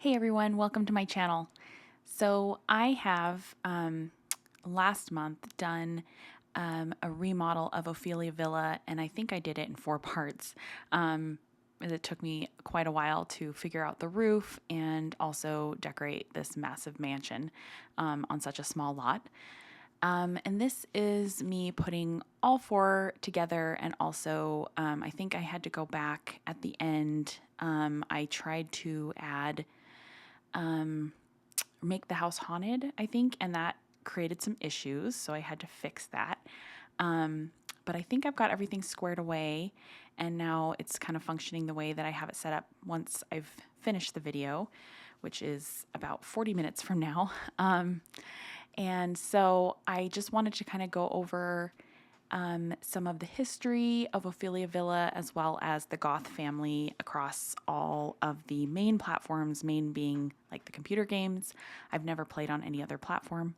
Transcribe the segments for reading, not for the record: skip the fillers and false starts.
Hey everyone, welcome to my channel. So I have last month done a remodel of Ophelia Villa, and I think I did it in 4 parts. It took me quite a while to figure out the roof and also decorate this massive mansion on such a small lot. And this is me putting all 4 together, and also I think I had to go back at the end. I tried to add make the house haunted, I think, and that created some issues, so I had to fix that. But I think I've got everything squared away, and now it's kind of functioning the way that I have it set up once I've finished the video, which is about 40 minutes from now. And so I just wanted to kind of go over some of the history of Ophelia Villa, as well as the Goth family across all of the main platforms, main being like the computer games. I've never played on any other platform.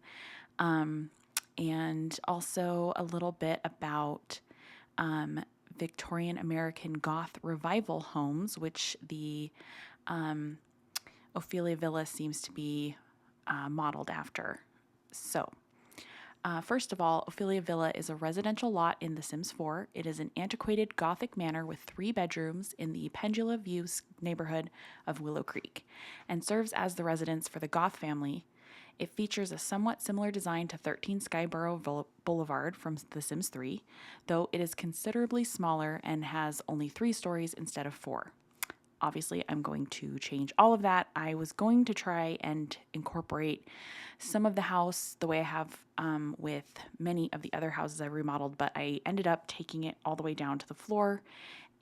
And also a little bit about Victorian American Goth revival homes, which the Ophelia Villa seems to be modeled after. So, first of all, Ophelia Villa is a residential lot in The Sims 4. It is an antiquated Gothic manor with 3 bedrooms in the Pendula Views neighborhood of Willow Creek and serves as the residence for the Goth family. It features a somewhat similar design to 13 Skyborough Boulevard from The Sims 3, though it is considerably smaller and has only 3 stories instead of 4. Obviously, I'm going to change all of that. I was going to try and incorporate some of the house the way I have with many of the other houses I remodeled, but I ended up taking it all the way down to the floor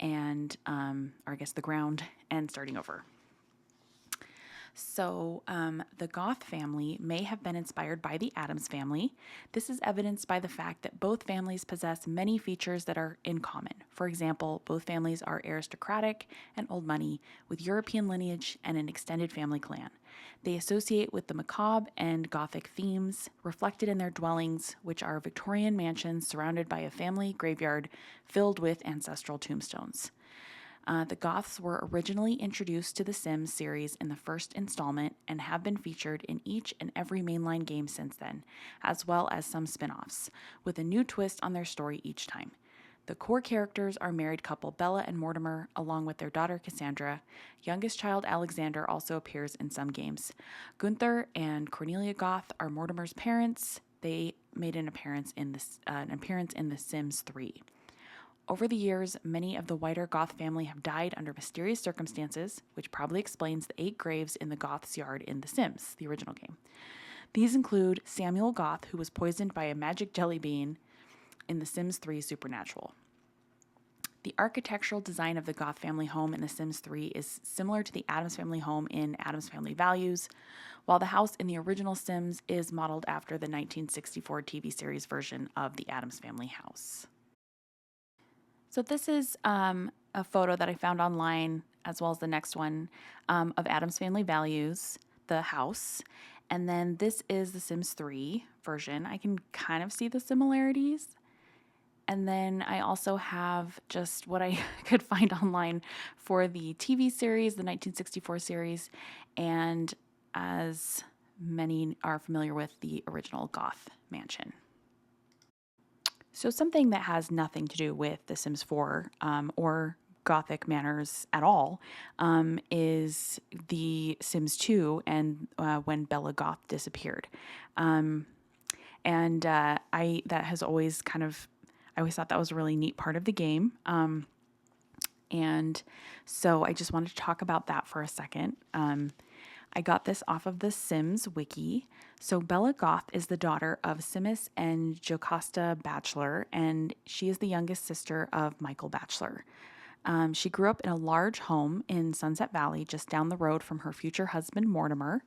and, or I guess the ground, and starting over. So, the Goth family may have been inspired by the Addams family. This is evidenced by the fact that both families possess many features that are in common. For example, both families are aristocratic and old money, with European lineage and an extended family clan. They associate with the macabre and Gothic themes reflected in their dwellings, which are Victorian mansions surrounded by a family graveyard filled with ancestral tombstones. The Goths were originally introduced to the Sims series in the first installment and have been featured in each and every mainline game since then, as well as some spin-offs, with a new twist on their story each time. The core characters are married couple Bella and Mortimer, along with their daughter Cassandra. Youngest child Alexander also appears in some games. Gunther and Cornelia Goth are Mortimer's parents. They made an appearance in The Sims 3. Over the years, many of the wider Goth family have died under mysterious circumstances, which probably explains the 8 graves in the Goth's yard in The Sims, the original game. These include Samuel Goth, who was poisoned by a magic jelly bean in The Sims 3 Supernatural. The architectural design of the Goth family home in The Sims 3 is similar to the Addams family home in Addams Family Values, while the house in the original Sims is modeled after the 1964 TV series version of the Addams family house. So this is a photo that I found online, as well as the next one, of Addams Family Values, the house. And then this is the Sims 3 version. I can kind of see the similarities. And then I also have just what I could find online for the TV series, the 1964 series, and as many are familiar with, the original Goth mansion. So something that has nothing to do with The Sims 4 or Gothic manners at all is The Sims 2 and when Bella Goth disappeared. That has always I always thought that was a really neat part of the game. And so I just wanted to talk about that for a second. I got this off of the Sims wiki. So Bella Goth is the daughter of Simus and Jocasta Batchelor, and she is the youngest sister of Michael Batchelor. She grew up in a large home in Sunset Valley, just down the road from her future husband, Mortimer.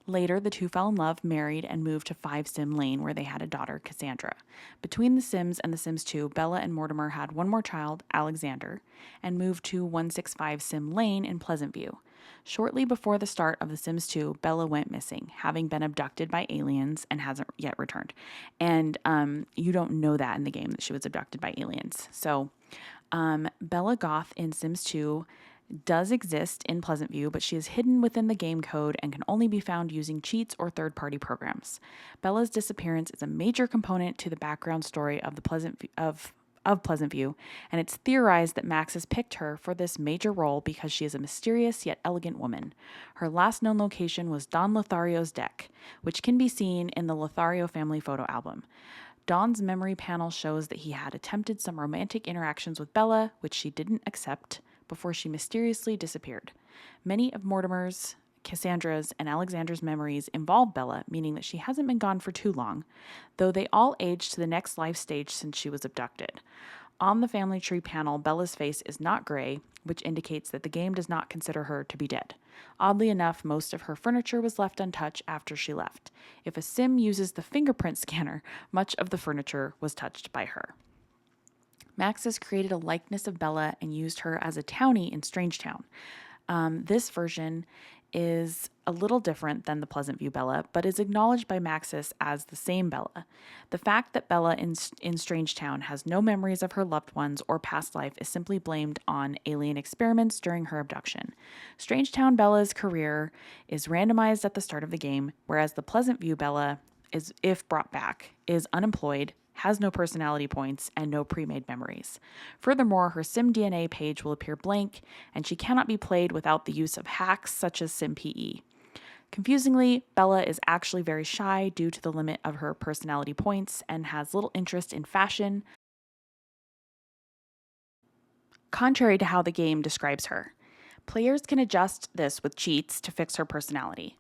Later, the two fell in love, married, and moved to 5 Sim Lane, where they had a daughter, Cassandra. Between The Sims and The Sims 2, Bella and Mortimer had one more child, Alexander, and moved to 165 Sim Lane in Pleasant View. Shortly before the start of The Sims 2, Bella went missing, having been abducted by aliens and hasn't yet returned. And you don't know that in the game, that she was abducted by aliens. So Bella Goth in Sims 2 does exist in Pleasant View, but she is hidden within the game code and can only be found using cheats or third-party programs. Bella's disappearance is a major component to the background story of the Pleasant View, and it's theorized that Max has picked her for this major role because she is a mysterious yet elegant woman. Her last known location was Don Lothario's deck, which can be seen in the Lothario family photo album. Don's memory panel shows that he had attempted some romantic interactions with Bella, which she didn't accept, before she mysteriously disappeared. Many of Mortimer's, Cassandra's, and Alexander's memories involve Bella, meaning that she hasn't been gone for too long, though they all aged to the next life stage since she was abducted. On the family tree panel, Bella's face is not gray, which indicates that the game does not consider her to be dead. Oddly enough, most of her furniture was left untouched after she left. If a sim uses the fingerprint scanner, much of the furniture was touched by her. Max has created a likeness of Bella and used her as a townie in Strangetown. This version is a little different than the Pleasant View Bella, but is acknowledged by Maxis as the same Bella. The fact that Bella in Strangetown has no memories of her loved ones or past life is simply blamed on alien experiments during her abduction. Strangetown Bella's career is randomized at the start of the game, whereas the Pleasant View Bella is, if brought back, is unemployed, has no personality points, and no pre-made memories. Furthermore, her SimDNA page will appear blank, and she cannot be played without the use of hacks such as SimPE. Confusingly, Bella is actually very shy due to the limit of her personality points and has little interest in fashion, contrary to how the game describes her. Players can adjust this with cheats to fix her personality.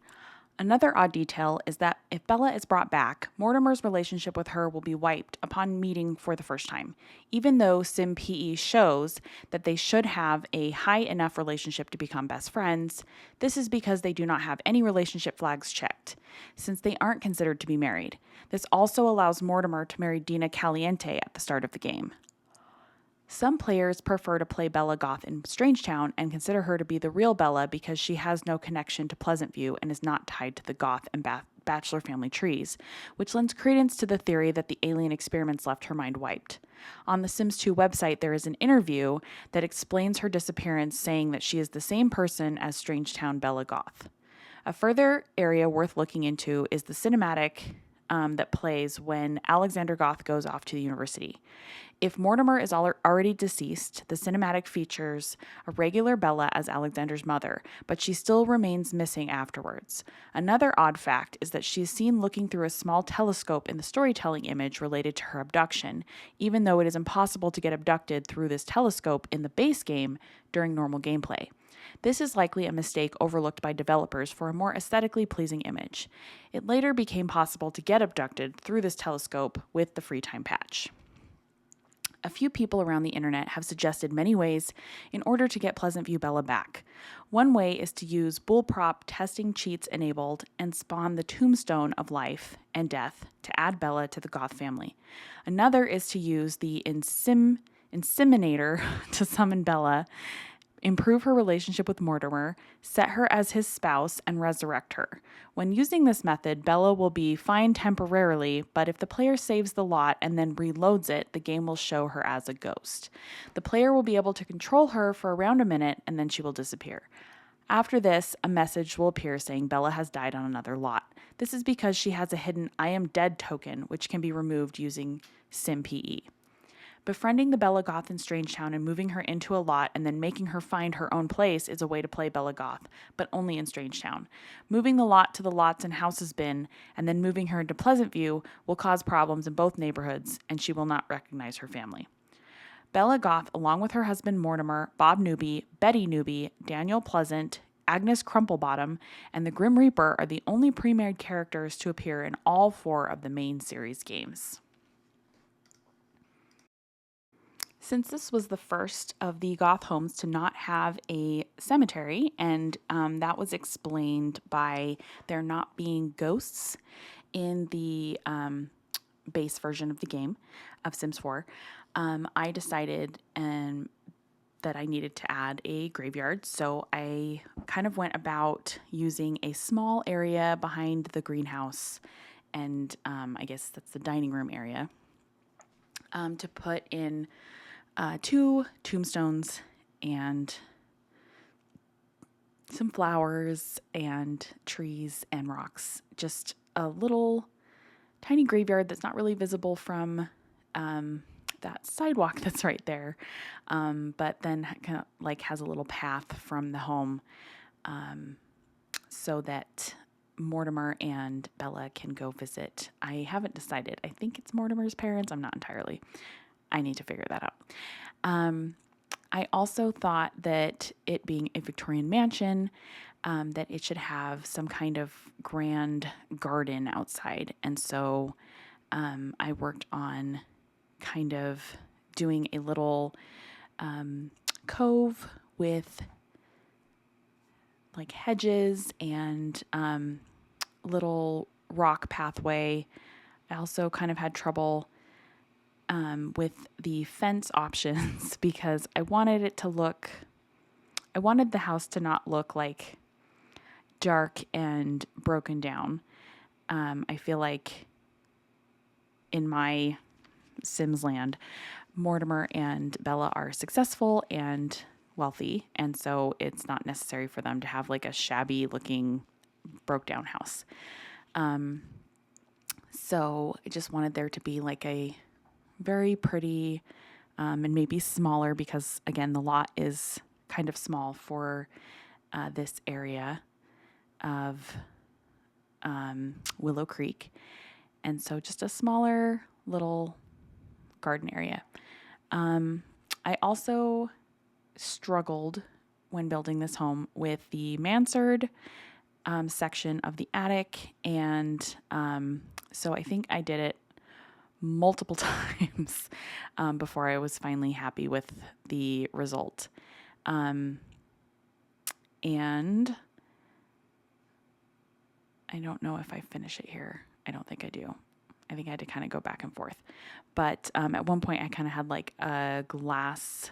Another odd detail is that if Bella is brought back, Mortimer's relationship with her will be wiped upon meeting for the first time, even though SimPE shows that they should have a high enough relationship to become best friends. This is because they do not have any relationship flags checked, since they aren't considered to be married. This also allows Mortimer to marry Dina Caliente at the start of the game. Some players prefer to play Bella Goth in Strangetown and consider her to be the real Bella because she has no connection to Pleasant View and is not tied to the Goth and Bachelor family trees, which lends credence to the theory that the alien experiments left her mind wiped. On the Sims 2 website, there is an interview that explains her disappearance, saying that she is the same person as Strangetown Bella Goth. A further area worth looking into is the cinematic that plays when Alexander Goth goes off to the university. If Mortimer is already deceased, the cinematic features a regular Bella as Alexander's mother, but she still remains missing afterwards. Another odd fact is that she is seen looking through a small telescope in the storytelling image related to her abduction, even though it is impossible to get abducted through this telescope in the base game during normal gameplay. This is likely a mistake overlooked by developers for a more aesthetically pleasing image. It later became possible to get abducted through this telescope with the free time patch. A few people around the internet have suggested many ways in order to get Pleasant View Bella back. One way is to use bullprop testing cheats enabled and spawn the Tombstone of Life and Death to add Bella to the Goth family. Another is to use the Inseminator to summon Bella, improve her relationship with Mortimer, set her as his spouse, and resurrect her. When using this method, Bella will be fine temporarily, but if the player saves the lot and then reloads it, the game will show her as a ghost. The player will be able to control her for around a minute, and then she will disappear. After this, a message will appear saying Bella has died on another lot. This is because she has a hidden I am dead token, which can be removed using SimPE. Befriending the Bella Goth in Strangetown and moving her into a lot and then making her find her own place is a way to play Bella Goth, but only in Strangetown. Moving the lot to the Lots and Houses bin and then moving her into Pleasant View will cause problems in both neighborhoods, and she will not recognize her family. Bella Goth, along with her husband Mortimer, Bob Newby, Betty Newby, Daniel Pleasant, Agnes Crumplebottom, and the Grim Reaper are the only pre-made characters to appear in all 4 of the main series games. Since this was the first of the Goth homes to not have a cemetery, and that was explained by there not being ghosts in the base version of the game of Sims 4, I decided that I needed to add a graveyard. So I kind of went about using a small area behind the greenhouse, and I guess that's the dining room area, to put in 2 tombstones and some flowers and trees and rocks. Just a little tiny graveyard that's not really visible from that sidewalk that's right there, but then kind of like has a little path from the home so that Mortimer and Bella can go visit. I haven't decided. I think it's Mortimer's parents. I'm not entirely. I need to figure that out. I also thought that it being a Victorian mansion, that it should have some kind of grand garden outside. And so I worked on kind of doing a little cove with like hedges and little rock pathway. I also kind of had trouble with the fence options because I wanted the house to not look like dark and broken down. I feel like in my Sims land, Mortimer and Bella are successful and wealthy, and so it's not necessary for them to have like a shabby looking broke down house. So I just wanted there to be like a very pretty and maybe smaller, because again the lot is kind of small for this area of Willow Creek, and so just a smaller little garden area. I also struggled when building this home with the mansard section of the attic, and so I think I did it multiple times before I was finally happy with the result. And I don't know if I finish it here. I don't think I do. I think I had to kind of go back and forth. But at one point I kind of had like a glass,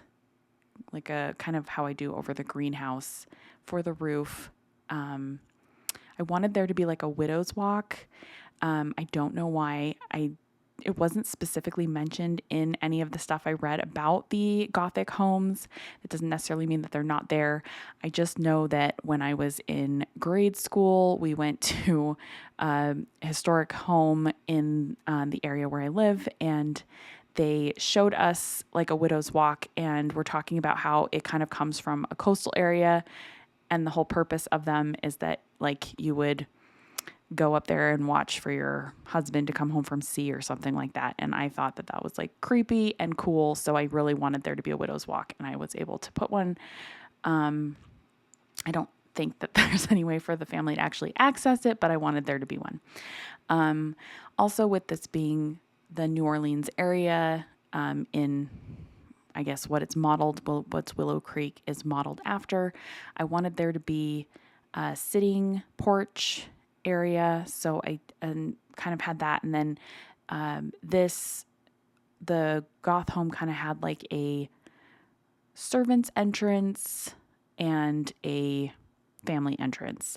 like a kind of how I do over the greenhouse for the roof. I wanted there to be like a widow's walk. I don't know why it wasn't specifically mentioned in any of the stuff I read about the Gothic homes. It doesn't necessarily mean that they're not there. I just know that when I was in grade school, we went to a historic home in the area where I live, and they showed us like a widow's walk, and we're talking about how it kind of comes from a coastal area, and the whole purpose of them is that like you would go up there and watch for your husband to come home from sea or something like that. And I thought that that was like creepy and cool. So I really wanted there to be a widow's walk, and I was able to put one. I don't think that there's any way for the family to actually access it, but I wanted there to be one. Also, with this being the New Orleans area, in I guess what it's modeled, what's Willow Creek is modeled after, I wanted there to be a sitting porch area. So I kind of had that. And then the Goth home kind of had like a servant's entrance and a family entrance.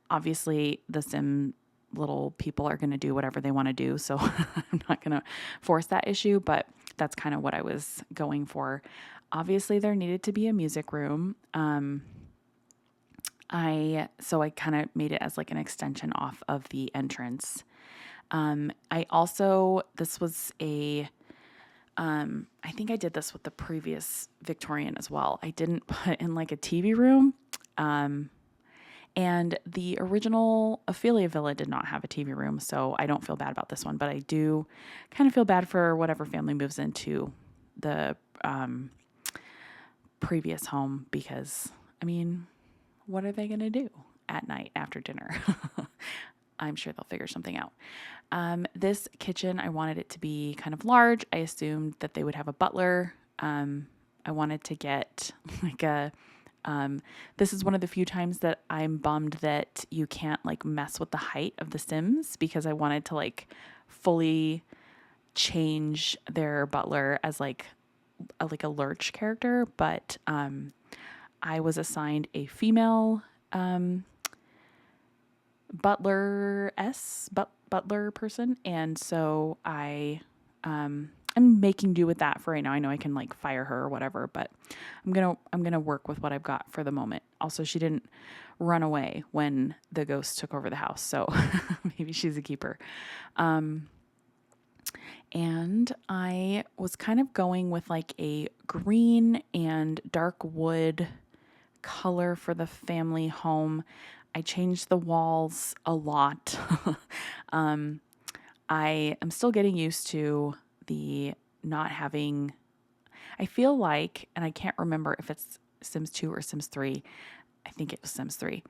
Obviously, the Sim little people are going to do whatever they want to do, so I'm not going to force that issue, but that's kind of what I was going for. Obviously, there needed to be a music room. So I kind of made it as like an extension off of the entrance. This was I think I did this with the previous Victorian as well. I didn't put in like a TV room. And the original Ophelia villa did not have a TV room, so I don't feel bad about this one, but I do kind of feel bad for whatever family moves into the previous home, because, I mean, what are they going to do at night after dinner? I'm sure they'll figure something out. This kitchen, I wanted it to be kind of large. I assumed that they would have a butler. I wanted to get like this is one of the few times that I'm bummed that you can't like mess with the height of the Sims, because I wanted to like fully change their butler as like a lurch character, but I was assigned a female butler person, and so I'm making do with that for right now. I know I can like fire her or whatever, but I'm gonna work with what I've got for the moment. also she didn't run away when the ghost took over the house. So maybe she's a keeper. And I was kind of going with like a green and dark wood color for the family home. I changed the walls a lot. I am still getting used to the not having, I feel like, and I can't remember if it's Sims 2 or Sims 3. I think it was Sims 3.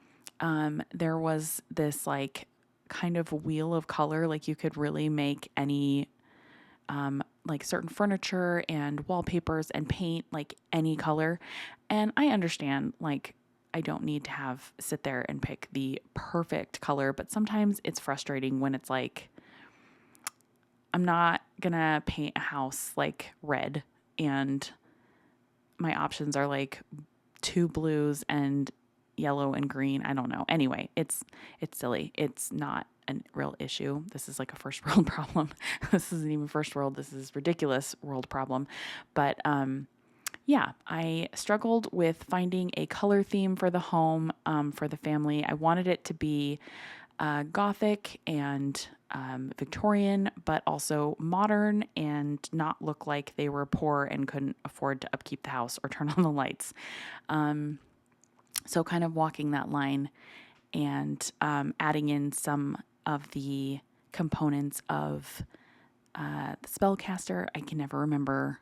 There was this like kind of wheel of color, like you could really make any like certain furniture and wallpapers and paint like any color. And I understand, like, I don't need to sit there and pick the perfect color, but sometimes it's frustrating when it's like, I'm not gonna paint a house like red and my options are like 2 blues and yellow and green. I don't know. Anyway, it's silly. It's not a real issue. This is like a first world problem. This isn't even first world. This is ridiculous world problem. But yeah, I struggled with finding a color theme for the home, for the family. I wanted it to be Gothic and Victorian, but also modern and not look like they were poor and couldn't afford to upkeep the house or turn on the lights. So kind of walking that line and adding in some of the components of the spellcaster. I can never remember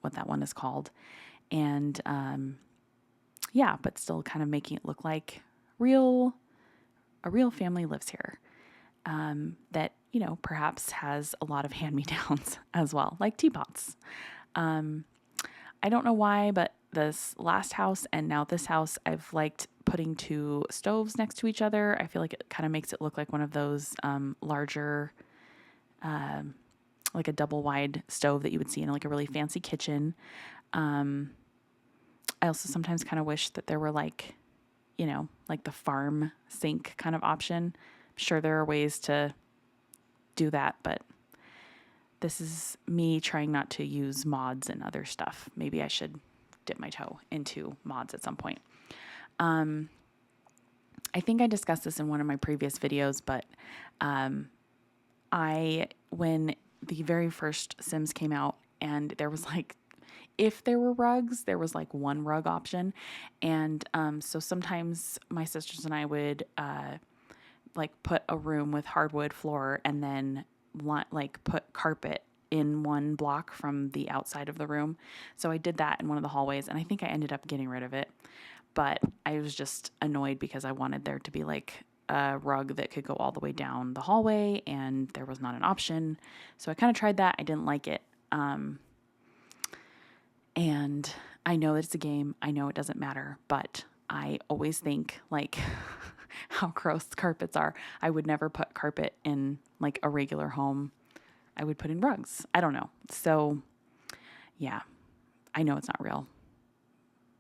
what that one is called. And yeah, but still kind of making it look like a real family lives here. That, you know, perhaps has a lot of hand-me-downs as well, like teapots. I don't know why, but this last house and now this house, I've liked putting 2 stoves next to each other. I feel like it kind of makes it look like one of those larger, like a double wide stove that you would see in like a really fancy kitchen. I also sometimes kind of wish that there were like, you know, like the farm sink kind of option. I'm sure there are ways to do that, but this is me trying not to use mods and other stuff. Maybe I should dip my toe into mods at some point. I think I discussed this in one of my previous videos, but when the very first Sims came out and there was like, if there were rugs, there was like 1 rug option. And so sometimes my sisters and I would like put a room with hardwood floor and then like put carpet in 1 block from the outside of the room. So I did that in one of the hallways and I think I ended up getting rid of it. But I was just annoyed because I wanted there to be like a rug that could go all the way down the hallway and there was not an option. So I kind of tried that. I didn't like it. And I know it's a game. I know it doesn't matter, but I always think like how gross carpets are. I would never put carpet in like a regular home. I would put in rugs. I don't know. So yeah, I know it's not real,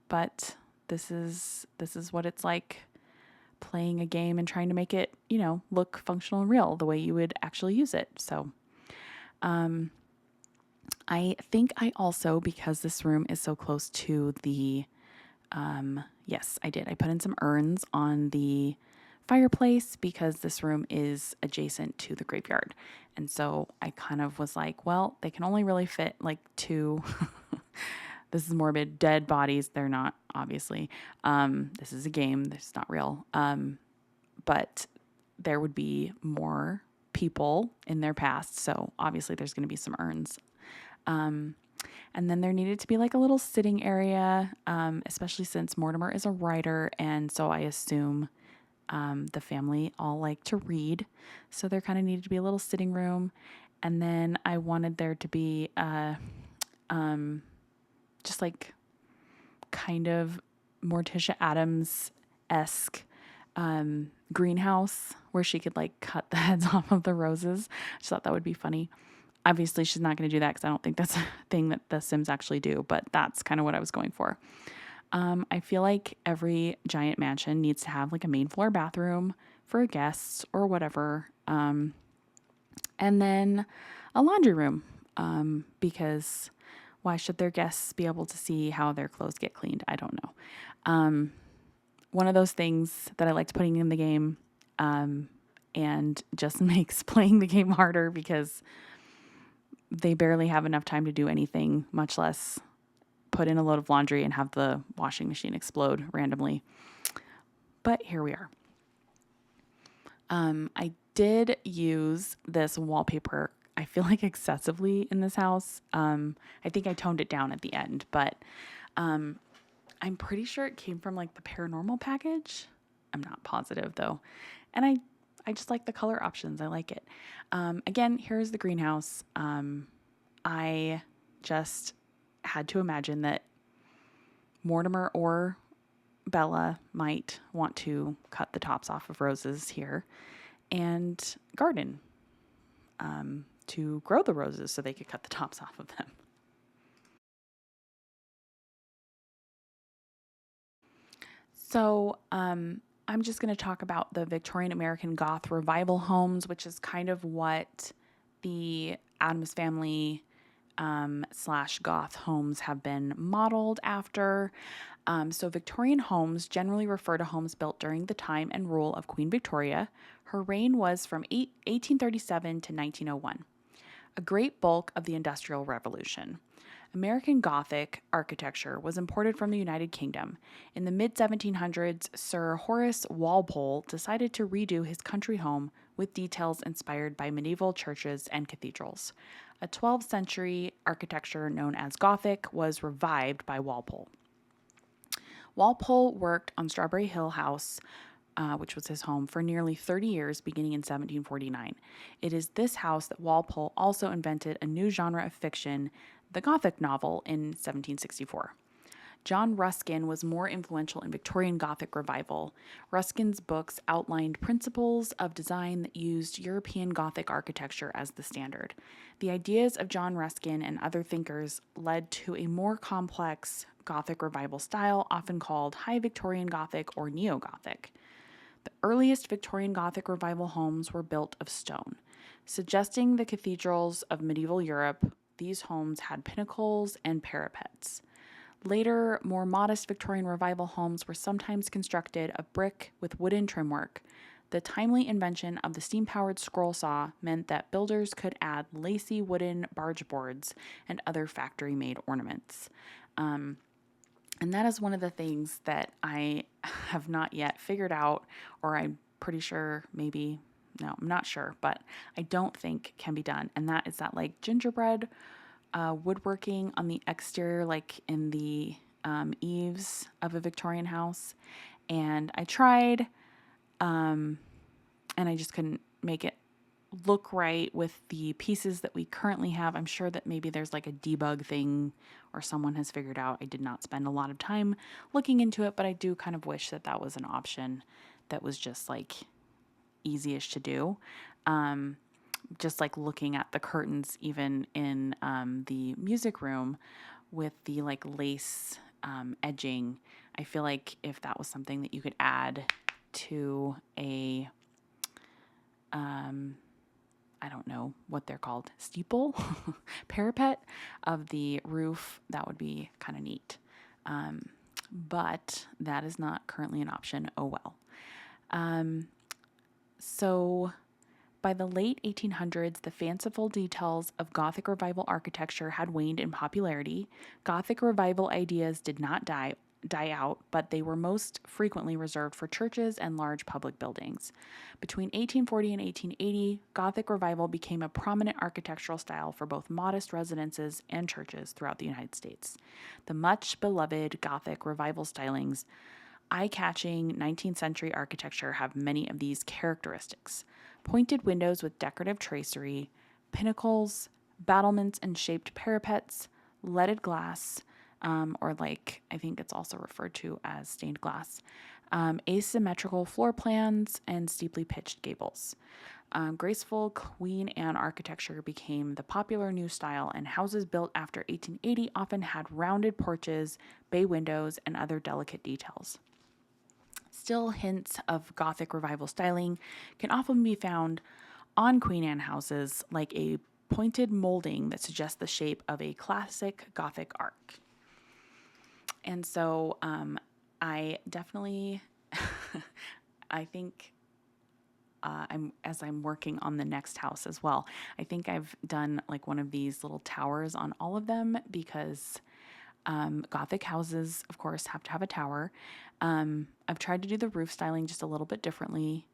but this is what it's like playing a game and trying to make it, you know, look functional and real the way you would actually use it. So, I think I also, because this room is so close to the, yes, I did. I put in some urns on the fireplace because this room is adjacent to the graveyard. And so I kind of was like, well, they can only really fit like 2, this is morbid, dead bodies. They're not, obviously. This is a game. This is not real. But there would be more people in their past. So obviously there's going to be some urns. And then there needed to be like a little sitting area, especially since Mortimer is a writer. And so I assume the family all like to read. So there kind of needed to be a little sitting room. And then I wanted there to be just like kind of Morticia Addams-esque greenhouse where she could like cut the heads off of the roses. I just thought that would be funny. Obviously, she's not going to do that because I don't think that's a thing that the Sims actually do, but that's kind of what I was going for. I feel like every giant mansion needs to have like a main floor bathroom for guests or whatever. And then a laundry room, because why should their guests be able to see how their clothes get cleaned? I don't know. one of those things that I liked putting in the game, and just makes playing the game harder because they barely have enough time to do anything, much less put in a load of laundry and have the washing machine explode randomly. But here we are. I did use this wallpaper, I feel like excessively in this house. I think I toned it down at the end, but I'm pretty sure it came from like the Paranormal package. I'm not positive though. And I just like the color options. I like it. Again, here's the greenhouse. I just had to imagine that Mortimer or Bella might want to cut the tops off of roses here and garden to grow the roses so they could cut the tops off of them. So I'm just going to talk about the Victorian American Goth revival homes, which is kind of what the Addams Family slash Goth homes have been modeled after. So Victorian homes generally refer to homes built during the time and rule of Queen Victoria. Her reign was from 1837 to 1901, a great bulk of the Industrial Revolution. American Gothic architecture was imported from the United Kingdom. In the mid 1700s, Sir Horace Walpole decided to redo his country home with details inspired by medieval churches and cathedrals. A 12th century architecture known as Gothic was revived by Walpole. Walpole worked on Strawberry Hill House, which was his home, for nearly 30 years, beginning in 1749. It is this house that Walpole also invented a new genre of fiction, the Gothic novel, in 1764. John Ruskin was more influential in Victorian Gothic revival. Ruskin's books outlined principles of design that used European Gothic architecture as the standard. The ideas of John Ruskin and other thinkers led to a more complex Gothic revival style, often called High Victorian Gothic or Neo-Gothic. The earliest Victorian Gothic revival homes were built of stone. Suggesting the cathedrals of medieval Europe, these homes had pinnacles and parapets. Later, more modest Victorian revival homes were sometimes constructed of brick with wooden trimwork. The timely invention of the steam-powered scroll saw meant that builders could add lacy wooden barge boards and other factory-made ornaments. And that is one of the things that I have not yet figured out, or I'm pretty sure maybe, no, I'm not sure, but I don't think can be done. And that is that like gingerbread woodworking on the exterior, like in the eaves of a Victorian house. And I tried, and I just couldn't make it look right with the pieces that we currently have. I'm sure that maybe there's like a debug thing or someone has figured out. I did not spend a lot of time looking into it, but I do kind of wish that that was an option that was just like easy-ish to do. Just like looking at the curtains even in the music room with the like lace edging, I feel like if that was something that you could add to a I don't know what they're called, steeple, parapet of the roof, that would be kind of neat. But that is not currently an option. Oh well. So by the late 1800s, the fanciful details of Gothic revival architecture had waned in popularity. Gothic revival ideas did not die out, but they were most frequently reserved for churches and large public buildings. Between 1840 and 1880, Gothic revival became a prominent architectural style for both modest residences and churches throughout the United States. The much beloved Gothic revival stylings, eye-catching 19th century architecture have many of these characteristics. Pointed windows with decorative tracery, pinnacles, battlements and shaped parapets, leaded glass, or like I think it's also referred to as stained glass, asymmetrical floor plans, and steeply pitched gables. Graceful Queen Anne architecture became the popular new style, and houses built after 1880 often had rounded porches, bay windows, and other delicate details. Still, hints of Gothic revival styling can often be found on Queen Anne houses, like a pointed molding that suggests the shape of a classic Gothic arch. And so I definitely I think as I'm working on the next house as well, I think I've done like one of these little towers on all of them because Gothic houses, of course, have to have a tower. I've tried to do the roof styling just a little bit differently,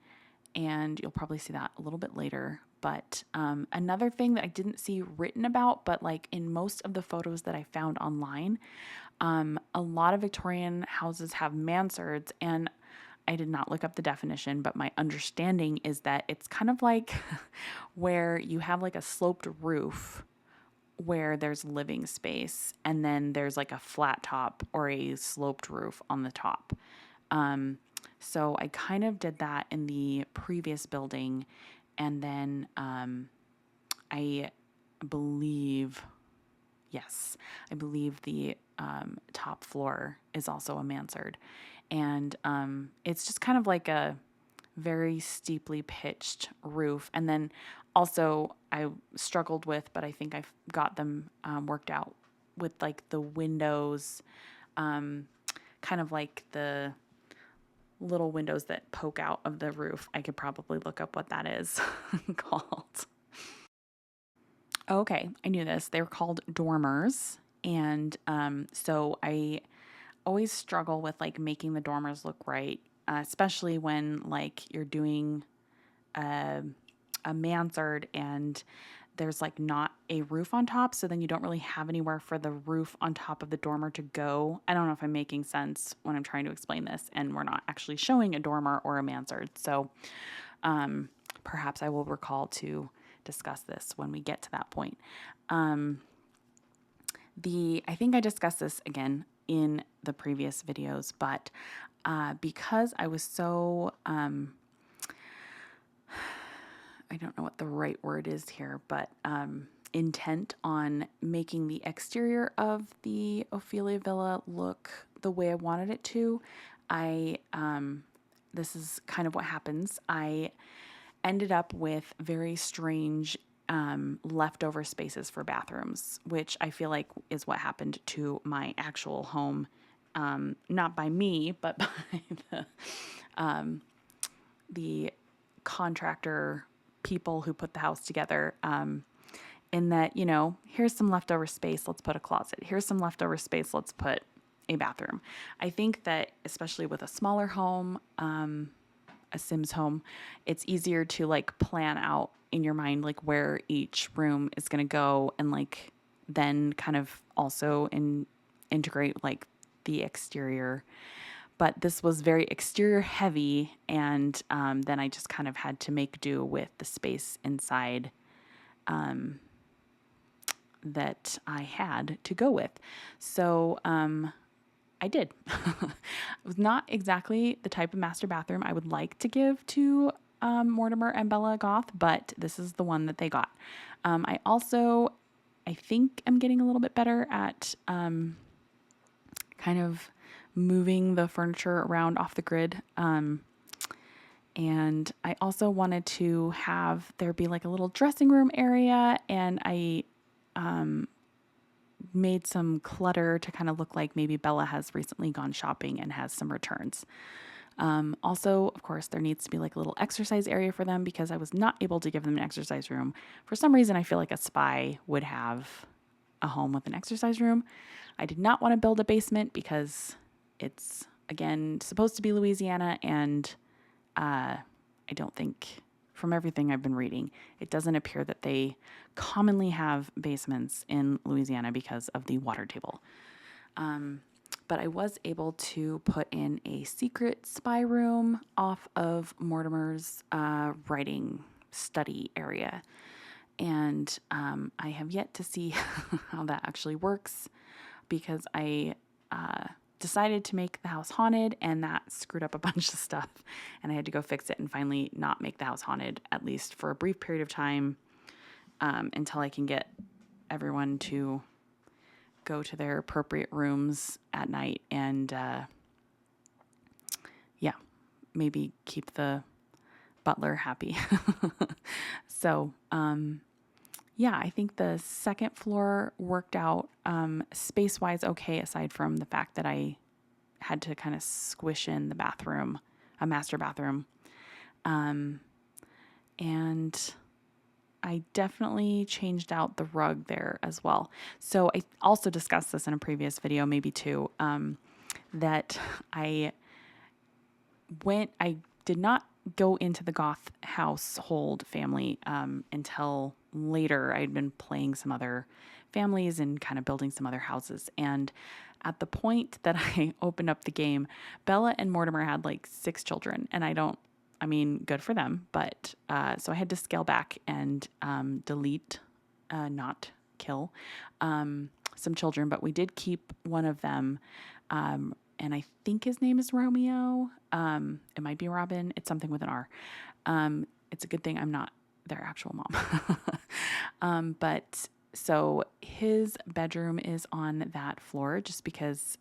and you'll probably see that a little bit later. But another thing that I didn't see written about, but like in most of the photos that I found online, a lot of Victorian houses have mansards, and I did not look up the definition, but my understanding is that it's kind of like where you have like a sloped roof where there's living space, and then there's like a flat top or a sloped roof on the top. So I kind of did that in the previous building, and then I believe, yes, I believe the top floor is also a mansard. And it's just kind of like a very steeply pitched roof. And then also I struggled with, but I think I've got them worked out with like the windows, kind of like the little windows that poke out of the roof. I could probably look up what that is called. Okay, I knew this. They were called dormers. And so I always struggle with like making the dormers look right, especially when like you're doing a mansard and there's like not a roof on top. So then you don't really have anywhere for the roof on top of the dormer to go. I don't know if I'm making sense when I'm trying to explain this, and we're not actually showing a dormer or a mansard. So perhaps I will recall to discuss this when we get to that point. I think I discussed this again in the previous videos, but because I was so I don't know what the right word is here, but intent on making the exterior of the Ophelia villa look the way I wanted it to, this is kind of what happens. I ended up with very strange leftover spaces for bathrooms, which I feel like is what happened to my actual home. Not by me, but by the contractor people who put the house together. In that, you know, here's some leftover space, let's put a closet. Here's some leftover space, let's put a bathroom. I think that especially with a smaller home, a Sims home, it's easier to like plan out in your mind like where each room is going to go, and like then kind of also integrate like the exterior. But this was very exterior heavy, and then I just kind of had to make do with the space inside that I had to go with. So I did. It was not exactly the type of master bathroom I would like to give to Mortimer and Bella Goth, but this is the one that they got. I think I'm getting a little bit better at kind of moving the furniture around off the grid. And I also wanted to have there be like a little dressing room area, and I made some clutter to kind of look like maybe Bella has recently gone shopping and has some returns. Also, of course, there needs to be like a little exercise area for them because I was not able to give them an exercise room. For some reason, I feel like a spy would have a home with an exercise room. I did not want to build a basement because it's, again, supposed to be Louisiana, and I don't think, from everything I've been reading, it doesn't appear that they commonly have basements in Louisiana because of the water table. But I was able to put in a secret spy room off of Mortimer's writing study area. And I have yet to see how that actually works, because I decided to make the house haunted, and that screwed up a bunch of stuff, and I had to go fix it and finally not make the house haunted, at least for a brief period of time, until I can get everyone to go to their appropriate rooms at night and maybe keep the butler happy. So I think the second floor worked out space-wise okay, aside from the fact that I had to kind of squish in the bathroom a master bathroom. And I definitely changed out the rug there as well. So I also discussed this in a previous video, maybe two, that I did not go into the Goth household family until later. I'd been playing some other families and kind of building some other houses. And at the point that I opened up the game, Bella and Mortimer had like 6 children. And good for them. But so I had to scale back and delete, not kill, some children. But we did keep one of them. And I think his name is Romeo. It might be Robin. It's something with an R. It's a good thing I'm not their actual mom. But so his bedroom is on that floor just because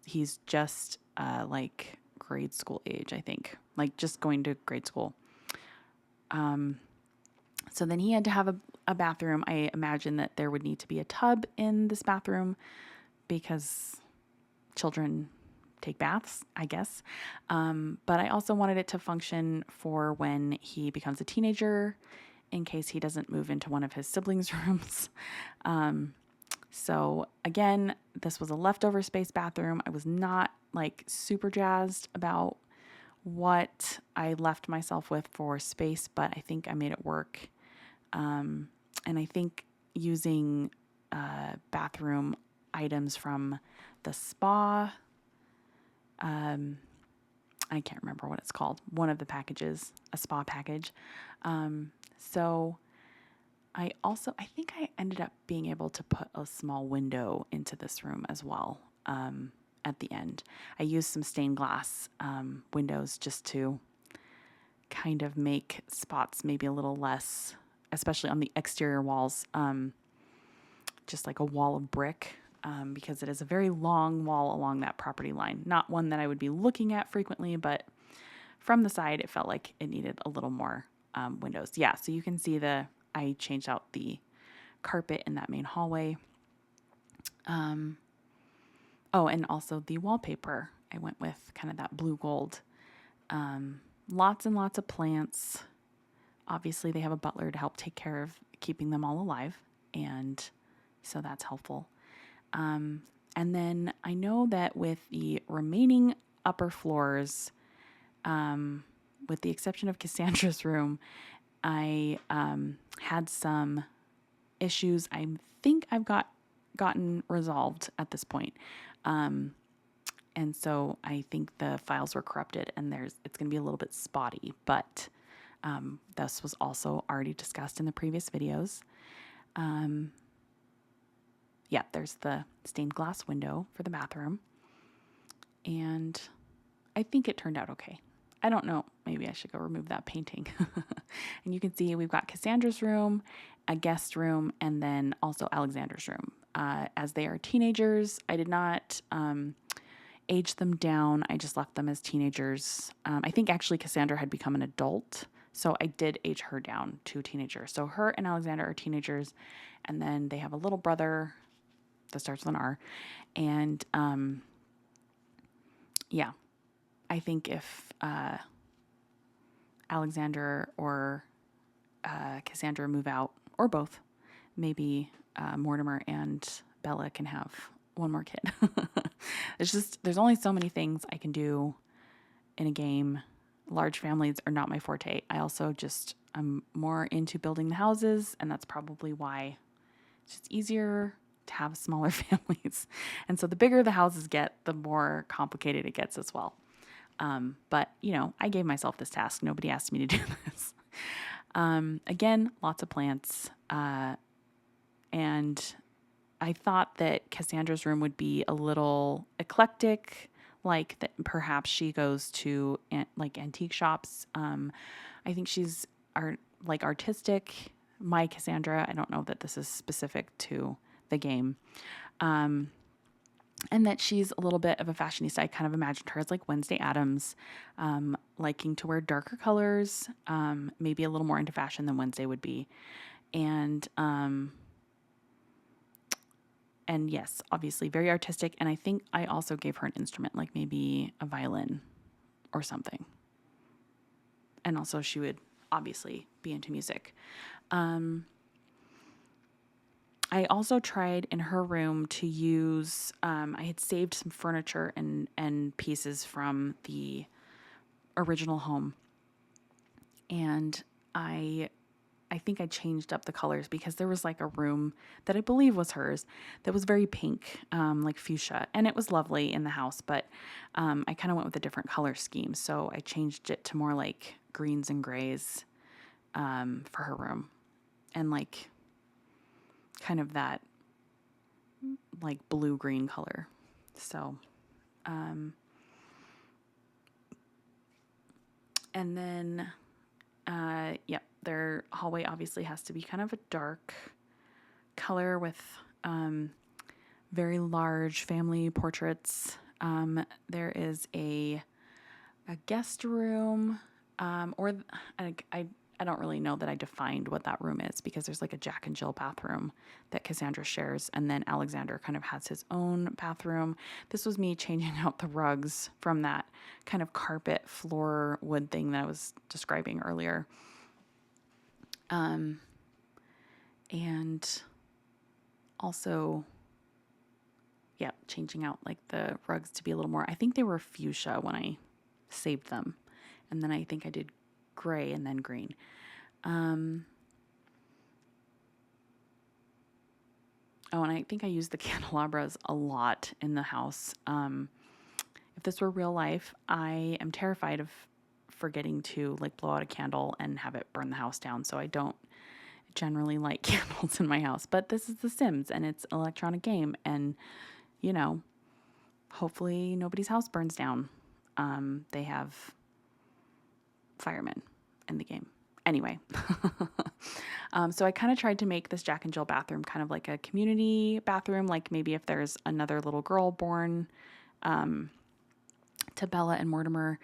he's just like grade school age, I think, like just going to grade school. So then he had to have a bathroom. I imagine that there would need to be a tub in this bathroom because children take baths, I guess. But I also wanted it to function for when he becomes a teenager in case he doesn't move into one of his siblings' rooms. So again, this was a leftover space bathroom. I was not like super jazzed about what I left myself with for space, but I think I made it work. And I think using bathroom items from the spa, I can't remember what it's called, one of the packages, a spa package. So I think I ended up being able to put a small window into this room as well. At the end, I used some stained glass windows just to kind of make spots maybe a little less, especially on the exterior walls, just like a wall of brick, because it is a very long wall along that property line. Not one that I would be looking at frequently, but from the side, it felt like it needed a little more windows. Yeah, so you can see I changed out the carpet in that main hallway. And also the wallpaper. I went with kind of that blue gold. Lots and lots of plants. Obviously, they have a butler to help take care of keeping them all alive, and so that's helpful. And then I know that with the remaining upper floors, with the exception of Cassandra's room, I had some issues I think I've gotten resolved at this point. And so I think the files were corrupted and it's going to be a little bit spotty, but this was also already discussed in the previous videos. There's the stained glass window for the bathroom, and I think it turned out okay. I don't know. Maybe I should go remove that painting. And you can see we've got Cassandra's room, a guest room, and then also Alexander's room. As they are teenagers, I did not age them down. I just left them as teenagers. I think actually Cassandra had become an adult, so I did age her down to teenager. So her and Alexander are teenagers, and then they have a little brother that starts with an R. And I think if Alexander or Cassandra move out, or both, maybe Mortimer and Bella can have one more kid. There's only so many things I can do in a game. Large families are not my forte. I'm more into building the houses, and that's probably why it's just easier to have smaller families. And so the bigger the houses get, the more complicated it gets as well. But I gave myself this task. Nobody asked me to do this. Again, lots of plants. And I thought that Cassandra's room would be a little eclectic, like that perhaps she goes to antique shops. I think she's artistic. My Cassandra, I don't know that this is specific to the game. And that she's a little bit of a fashionista. I kind of imagined her as like Wednesday Addams, liking to wear darker colors, maybe a little more into fashion than Wednesday would be. And yes, obviously very artistic. And I think I also gave her an instrument, like maybe a violin or something. And also she would obviously be into music. I also tried in her room to use, I had saved some furniture and pieces from the original home. And I think I changed up the colors because there was like a room that I believe was hers that was very pink, like fuchsia. And it was lovely in the house, but I kind of went with a different color scheme. So I changed it to more like greens and grays for her room. And like kind of that like blue-green color. So, and then, yep, their hallway obviously has to be kind of a dark color with very large family portraits. There is a guest room, or I don't really know that I defined what that room is because there's like a Jack and Jill bathroom that Cassandra shares, and then Alexander kind of has his own bathroom. This was me changing out the rugs from that kind of carpet floor wood thing that I was describing earlier. And also, yeah, changing out like the rugs to be a little more, I think they were fuchsia when I saved them. And then I think I did gray and then green. Oh, and I think I used the candelabras a lot in the house. If this were real life, I am terrified of forgetting to like blow out a candle and have it burn the house down. So I don't generally light candles in my house. But this is The Sims and it's an electronic game. And, you know, hopefully nobody's house burns down. They have firemen in the game. Anyway, so I kind of tried to make this Jack and Jill bathroom kind of like a community bathroom, like maybe if there's another little girl born to Bella and Mortimer,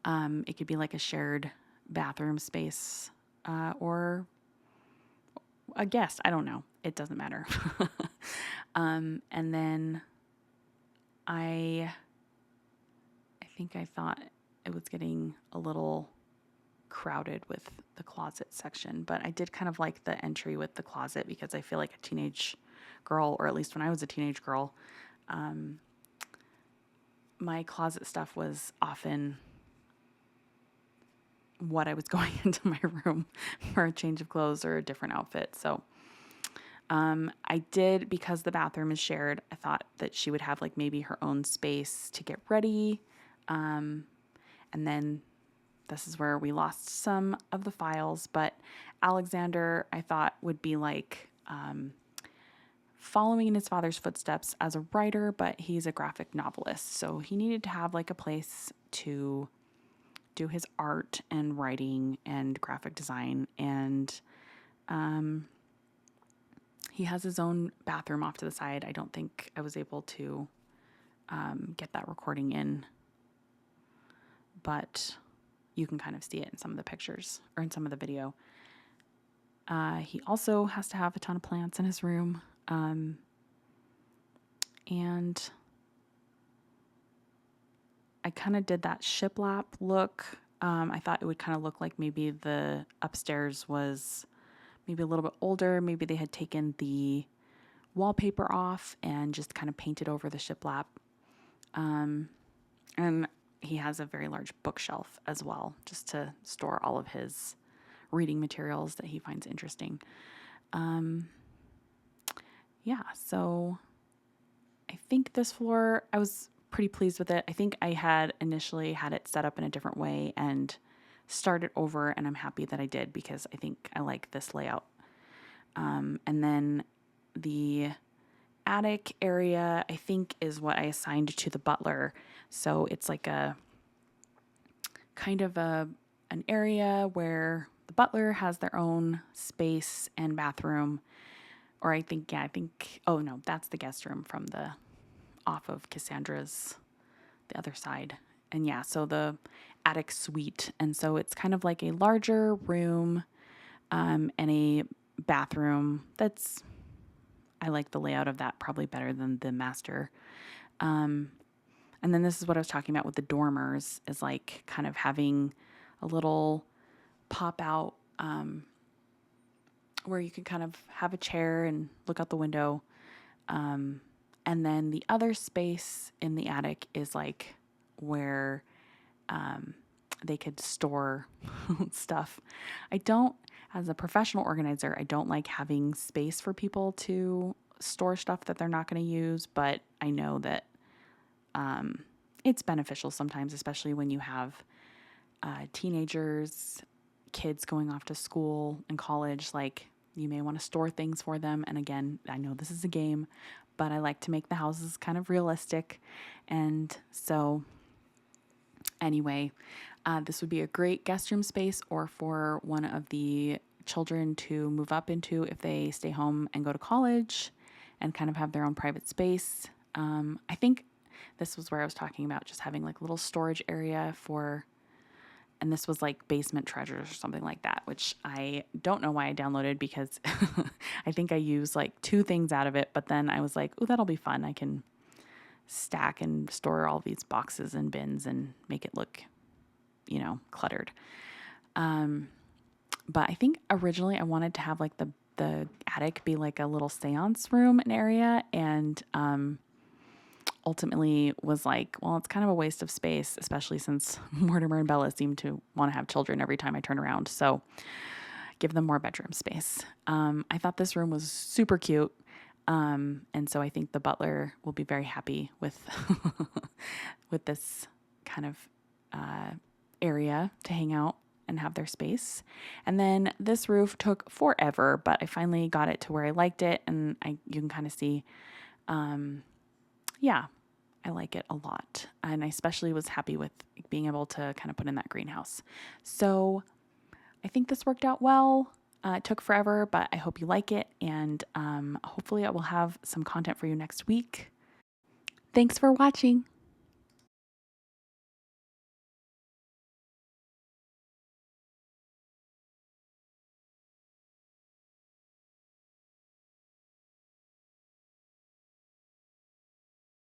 it could be like a shared bathroom space or a guest. I don't know. It doesn't matter. And then I think I thought it was getting a little crowded with the closet section, but I did kind of like the entry with the closet because I feel like a teenage girl, or at least when I was a teenage girl, my closet stuff was often what I was going into my room for a change of clothes or a different outfit. So I did, because the bathroom is shared, I thought that she would have like maybe her own space to get ready. And then this is where we lost some of the files, but Alexander, I thought, would be like following in his father's footsteps as a writer, but he's a graphic novelist. So he needed to have like a place to do his art and writing and graphic design. And he has his own bathroom off to the side. I don't think I was able to get that recording in, but you can kind of see it in some of the pictures or in some of the video. He also has to have a ton of plants in his room. And I kind of did that shiplap look. I thought it would kind of look like maybe the upstairs was maybe a little bit older. Maybe they had taken the wallpaper off and just kind of painted over the shiplap. And he has a very large bookshelf as well, just to store all of his reading materials that he finds interesting. Yeah, so I think this floor, I was pretty pleased with it. I think I had initially had it set up in a different way and started over, and I'm happy that I did because I think I like this layout. And then the attic area, I think, is what I assigned to the butler. So it's like a kind of an area where the butler has their own space and bathroom. Or I think, oh no, that's the guest room from the off of Cassandra's, the other side. And yeah, so the attic suite. And so it's kind of like a larger room and a bathroom. I like the layout of that probably better than the master. And then this is what I was talking about with the dormers, is like kind of having a little pop out where you can kind of have a chair and look out the window. And then the other space in the attic is like where they could store stuff. As a professional organizer, I don't like having space for people to store stuff that they're not going to use, but I know that it's beneficial sometimes, especially when you have teenagers, kids going off to school and college. Like, you may want to store things for them. And again, I know this is a game, but I like to make the houses kind of realistic. And so anyway, this would be a great guest room space or for one of the children to move up into if they stay home and go to college and kind of have their own private space. I think this was where I was talking about just having like a little storage area and this was like basement treasures or something like that, which I don't know why I downloaded because I think I used like 2 things out of it, but then I was like, oh, that'll be fun. I can stack and store all these boxes and bins and make it look, cluttered. But I think originally I wanted to have like the attic be like a little seance room and area, and ultimately was like, well, it's kind of a waste of space, especially since Mortimer and Bella seem to want to have children every time I turn around. So give them more bedroom space. I thought this room was super cute. And so I think the butler will be very happy with with this kind of area to hang out and have their space. And then this roof took forever, but I finally got it to where I liked it, and you can kind of see, I like it a lot. And I especially was happy with being able to kind of put in that greenhouse. So I think this worked out well. It took forever, but I hope you like it. And hopefully I will have some content for you next week. Thanks for watching.